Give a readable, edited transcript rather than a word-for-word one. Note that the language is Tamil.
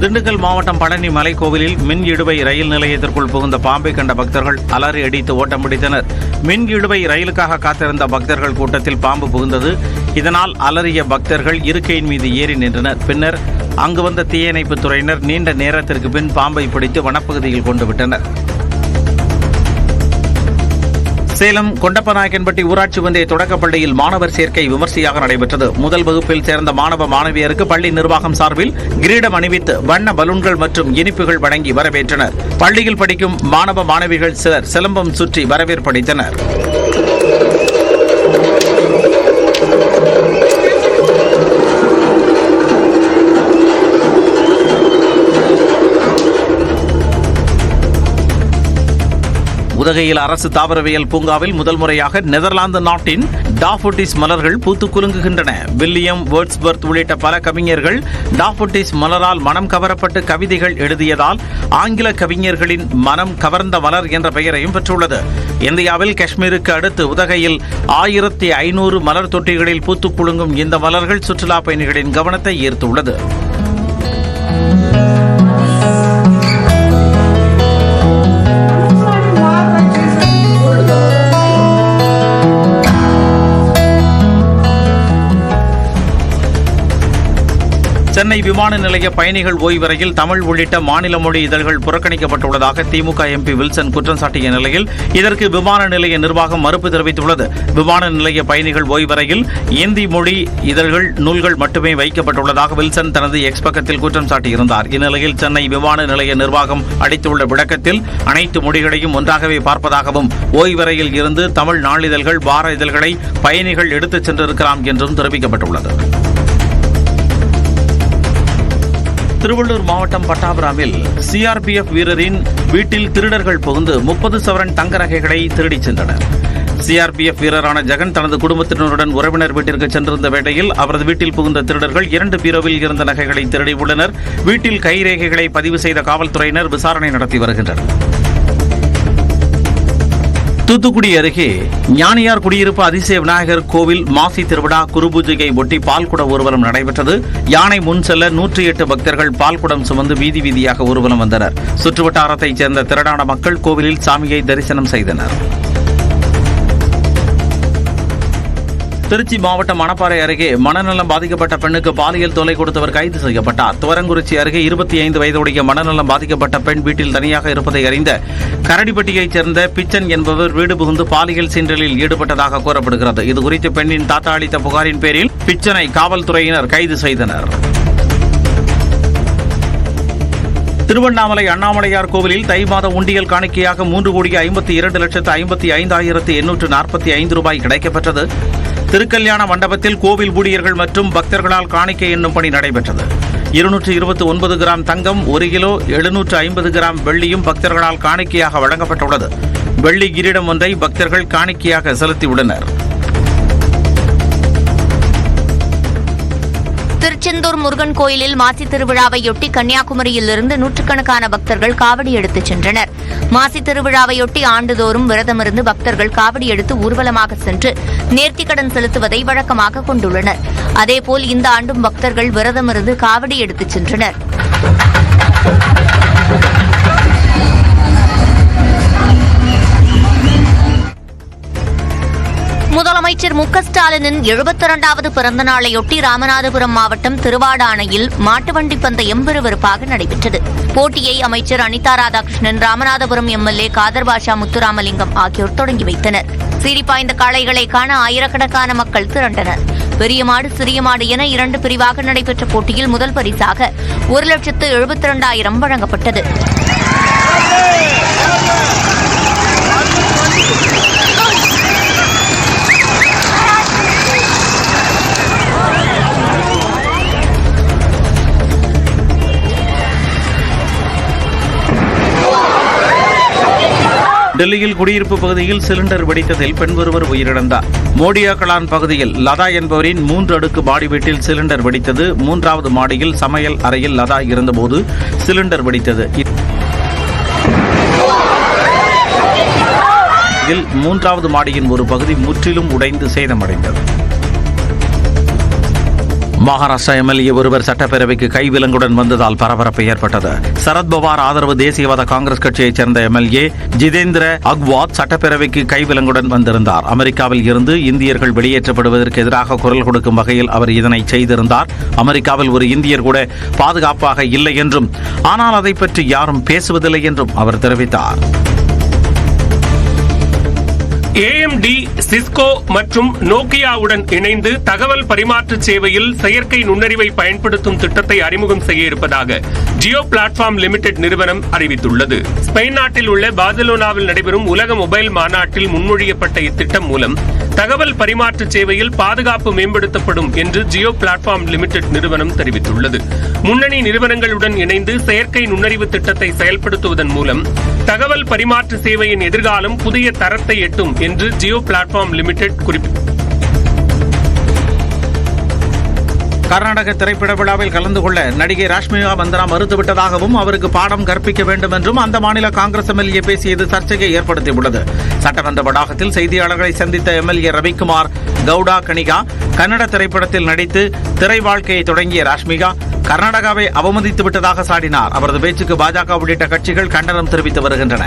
திண்டுக்கல் மாவட்டம் பழனி மலைக்கோவிலில் மின் இழுவை ரயில் நிலையத்திற்குள் புகுந்த பாம்பை கண்ட பக்தர்கள் அலறி அடித்து ஓட்டம் பிடித்தனர். மின் இழுவை ரயிலுக்காக காத்திருந்த பக்தர்கள் கூட்டத்தில் பாம்பு புகுந்தது. இதனால் அலறிய பக்தர்கள் இருக்கையின் மீது ஏறி நின்றனர். பின்னர் அங்கு வந்த தீயணைப்புத் துறையினர் நீண்ட நேரத்திற்கு பின் பாம்பை பிடித்து வனப்பகுதியில் கொண்டு விட்டனர். சேலம் கொண்டப்பநாயக்கன்பட்டி ஊராட்சி ஒன்றிய தொடக்கப்பள்ளியில் மாணவர் சேர்க்கை விமர்சையாக நடைபெற்றது. முதல் வகுப்பில் சேர்ந்த மாணவ மாணவியருக்கு பள்ளி நிர்வாகம் சார்பில் கிரீடம் அணிவித்து வண்ண பலூன்கள் மற்றும் இனிப்புகள் வழங்கி வரவேற்றனர். பள்ளியில் படிக்கும் மாணவ மாணவிகள் சிலர் சிலம்பம் சுற்றி வரவேற்பளித்தனர். உதகையில் அரசு தாவரவியல் பூங்காவில் முதல் முறையாக நெதர்லாந்து நாட்டின் டாஃபோடிஸ் மலர்கள் பூத்து குலுங்குகின்றன. வில்லியம் வேர்ட்ஸ்வர்த் உள்ளிட்ட பல கவிஞர்கள் டாஃபோடிஸ் மலரால் மனம் கவரப்பட்டு கவிதைகள் எழுதியதால் ஆங்கில கவிஞர்களின் மனம் கவர்ந்த மலர் என்ற பெயரையும் பெற்றுள்ளது. இந்தியாவில் காஷ்மீருக்கு அடுத்து உதகையில் 1500 மலர் தொட்டிகளில் பூத்து குலுங்கும் இந்த மலர்கள் சுற்றுலா பயணிகளின் கவனத்தை ஈர்த்துள்ளது. சென்னை விமான நிலைய பயணிகள் ஓய்வறையில் தமிழ் உள்ளிட்ட மாநில மொழி இதழ்கள் புறக்கணிக்கப்பட்டுள்ளதாக திமுக எம்பி வில்சன் குற்றம் சாட்டிய நிலையில் இதற்கு விமான நிலைய நிர்வாகம் மறுப்பு தெரிவித்துள்ளது. விமான நிலைய பயணிகள் ஓய்வறையில் இந்தி மொழி இதழ்கள் நூல்கள் மட்டுமே வைக்கப்பட்டுள்ளதாக வில்சன் தனது எக்ஸ் பக்கத்தில் குற்றம் சாட்டியிருந்தார். இந்நிலையில் சென்னை விமான நிலைய நிர்வாகம் அளித்துள்ள விளக்கத்தில் அனைத்து மொழிகளையும் ஒன்றாகவே பார்ப்பதாகவும் ஓய்வறையில் இருந்து தமிழ் நாளிதழ்கள் வார இதழ்களை பயணிகள் எடுத்துச் சென்றிருக்கலாம் என்றும் தெரிவிக்கப்பட்டுள்ளது. திருவள்ளூர் மாவட்டம் பட்டாபுராவில் சிஆர்பிஎஃப் வீரரின் வீட்டில் திருடர்கள் புகுந்து 30 சவரன் தங்க நகைகளை திருடிச் சென்றனர். சிஆர்பிஎஃப் வீரரான ஜெகன் தனது குடும்பத்தினருடன் உறவினர் வீட்டிற்கு சென்றிருந்த வேளையில் அவரது வீட்டில் புகுந்த திருடர்கள் 2 பீரோவில் இருந்த நகைகளை திருடியுள்ளனர். வீட்டில் கைரேகைகளை பதிவு செய்த காவல்துறையினர் விசாரணை நடத்தி வருகின்றனர். தூத்துக்குடி அருகே ஞானியார் குடியிருப்பு அதிசய விநாயகர் கோவில் மாசி திருவிழா குருபூஜையை ஒட்டி பால்குட ஊர்வலம் நடைபெற்றது. யானை முன் செல்ல 108 பக்தர்கள் பால்குடம் சுமந்து வீதி வீதியாக ஊர்வலம் வந்தனர். சுற்றுவட்டாரத்தைச் சேர்ந்த திரளான மக்கள் கோவிலில் சாமியை தரிசனம் செய்தனர். திருச்சி மாவட்டம் மணப்பாறை அருகே மனநலம் பாதிக்கப்பட்ட பெண்ணுக்கு பாலியல் தொல்லை கொடுத்தவர் கைது செய்யப்பட்டார். துவரங்குறிச்சி அருகே 25 வயதுடைய மனநலம் பாதிக்கப்பட்ட பெண் வீட்டில் தனியாக இருப்பதை அறிந்த கரடிப்பட்டியைச் சேர்ந்த பிச்சன் என்பவர் வீடு புகுந்து பாலியல் சீண்டலில் ஈடுபட்டதாக கூறப்படுகிறது. இதுகுறித்து பெண்ணின் தாத்தா அளித்த புகாரின் பேரில் பிச்சனை காவல்துறையினர் கைது செய்தனர். திருவண்ணாமலை அண்ணாமலையார் கோவிலில் தை மாத உண்டியல் காணிக்கையாக 3,52,55,845 ரூபாய் கிடைக்கப்பெற்றது. திருக்கல்யாண மண்டபத்தில் கோவில் ஊழியர்கள் மற்றும் பக்தர்களால் காணிக்கை எண்ணும் பணி நடைபெற்றது. 229 கிராம் தங்கம், 1 கிலோ 750 கிராம் வெள்ளியும் பக்தர்களால் காணிக்கையாக வழங்கப்பட்டுள்ளது. வெள்ளி கிரீடம் ஒன்றை பக்தர்கள் காணிக்கையாக செலுத்தியுள்ளனர். திருச்செந்தூர் முருகன் கோயிலில் மாசி திருவிழாவையொட்டி கன்னியாகுமரியிலிருந்து நூற்றுக்கணக்கான பக்தர்கள் காவடி எடுத்துச் சென்றனர். மாசி திருவிழாவையொட்டி ஆண்டுதோறும் விரதமிருந்து பக்தர்கள் காவடி எடுத்து ஊர்வலமாக சென்று நேர்த்திக்கடன் செலுத்துவதை வழக்கமாக கொண்டுள்ளனர். அதேபோல் இந்த ஆண்டும் பக்தர்கள் விரதமிருந்து காவடி எடுத்துச் சென்றனர். முதலமைச்சர் மு க ஸ்டாலினின் 72வது பிறந்த நாளையொட்டி ராமநாதபுரம் மாவட்டம் திருவாடானையில் மாட்டுவண்டி பந்தயம் விறுவிறுப்பாக நடைபெற்றது. போட்டியை அமைச்சர் அனிதா ராதாகிருஷ்ணன், ராமநாதபுரம் எம்எல்ஏ காதர் பாஷா முத்துராமலிங்கம் ஆகியோர் தொடங்கி வைத்தனர். சீரிப்பாய்ந்த காளைகளை காண ஆயிரக்கணக்கான மக்கள் திரண்டனர். பெரிய மாடு, சிறிய மாடு என 2 பிரிவாக நடைபெற்ற போட்டியில் முதல் பரிசாக 1,72,000 வழங்கப்பட்டது. டெல்லியில் குடியிருப்பு பகுதியில் சிலிண்டர் வெடித்ததில் பெண் ஒருவர் உயிரிழந்தார். மோடியாக்கலான் பகுதியில் லதா என்பவரின் 3 அடுக்கு மாடி வீட்டில் சிலிண்டர் வெடித்தது. 3வது மாடியில் சமையல் அறையில் லதா இருந்தபோது சிலிண்டர் வெடித்தது. இதில் 3வது மாடியின் ஒரு பகுதி முற்றிலும் உடைந்து சேதமடைந்தது. மகாராஷ்டிரா எம்எல்ஏ ஒருவர் சட்டப்பேரவைக்கு கைவிலங்குடன் வந்ததால் பரபரப்பு ஏற்பட்டது. சரத்பவார் ஆதரவு தேசியவாத காங்கிரஸ் கட்சியைச் சேர்ந்த எம்எல்ஏ ஜிதேந்திர அக்வாத் சட்டப்பேரவைக்கு கைவிலங்குடன் வந்திருந்தார். அமெரிக்காவில் இருந்து இந்தியர்கள் வெளியேற்றப்படுவதற்கு எதிராக குரல் கொடுக்கும் வகையில் அவர் இதனை செய்திருந்தார். அமெரிக்காவில் ஒரு இந்தியர் கூட பாதுகாப்பாக இல்லை என்றும், ஆனால் அதை பற்றி யாரும் பேசுவதில்லை என்றும் அவர் தெரிவித்தார். AMD, சிஸ்கோ மற்றும் நோக்கியாவுடன் இணைந்து தகவல் பரிமாற்ற சேவையில் செயற்கை நுண்ணறிவை பயன்படுத்தும் திட்டத்தை அறிமுகம் செய்ய இருப்பதாக ஜியோ பிளாட்ஃபார்ம் லிமிடெட் நிறுவனம் அறிவித்துள்ளது. ஸ்பெயின் நாட்டில் உள்ள பார்சிலோனாவில் நடைபெறும் உலக மொபைல் மாநாட்டில் முன்மொழியப்பட்ட இத்திட்டம் மூலம் தகவல் பரிமாற்ற சேவையில் பாதுகாப்பு மேம்படுத்தப்படும் என்று ஜியோ பிளாட்ஃபார்ம் லிமிடெட் நிறுவனம் தெரிவித்துள்ளது. முன்னணி நிறுவனங்களுடன் இணைந்து செயற்கை நுண்ணறிவு திட்டத்தை செயல்படுத்துவதன் மூலம் தகவல் பரிமாற்ற சேவையின் எதிர்காலம் புதிய தரத்தை எட்டும் என்று ஜியோ பிளாட்ஃபார்ம் லிமிடெட் குறிப்பிட்டது. கர்நாடக திரைப்பட விழாவில் கலந்து கொள்ள நடிகை ராஷ்மிகா மந்தனா மறுத்துவிட்டதாகவும், அவருக்கு பாடம் கற்பிக்க வேண்டும் என்றும் அந்த மாநில காங்கிரஸ் எம்எல்ஏ பேசியது சர்ச்சையை ஏற்படுத்தியுள்ளது. சட்டமன்ற வளாகத்தில் செய்தியாளர்களை சந்தித்த எம்எல்ஏ ரவிக்குமார் கவுடா கனிகா கன்னட திரைப்படத்தில் நடித்து திரை வாழ்க்கையை தொடங்கிய ராஷ்மிகா கர்நாடகாவை அவமதித்து விட்டதாக சாடினார். அவரது பேச்சுக்கு பாஜக உள்ளிட்ட கட்சிகள் கண்டனம் தெரிவித்து வருகின்றன.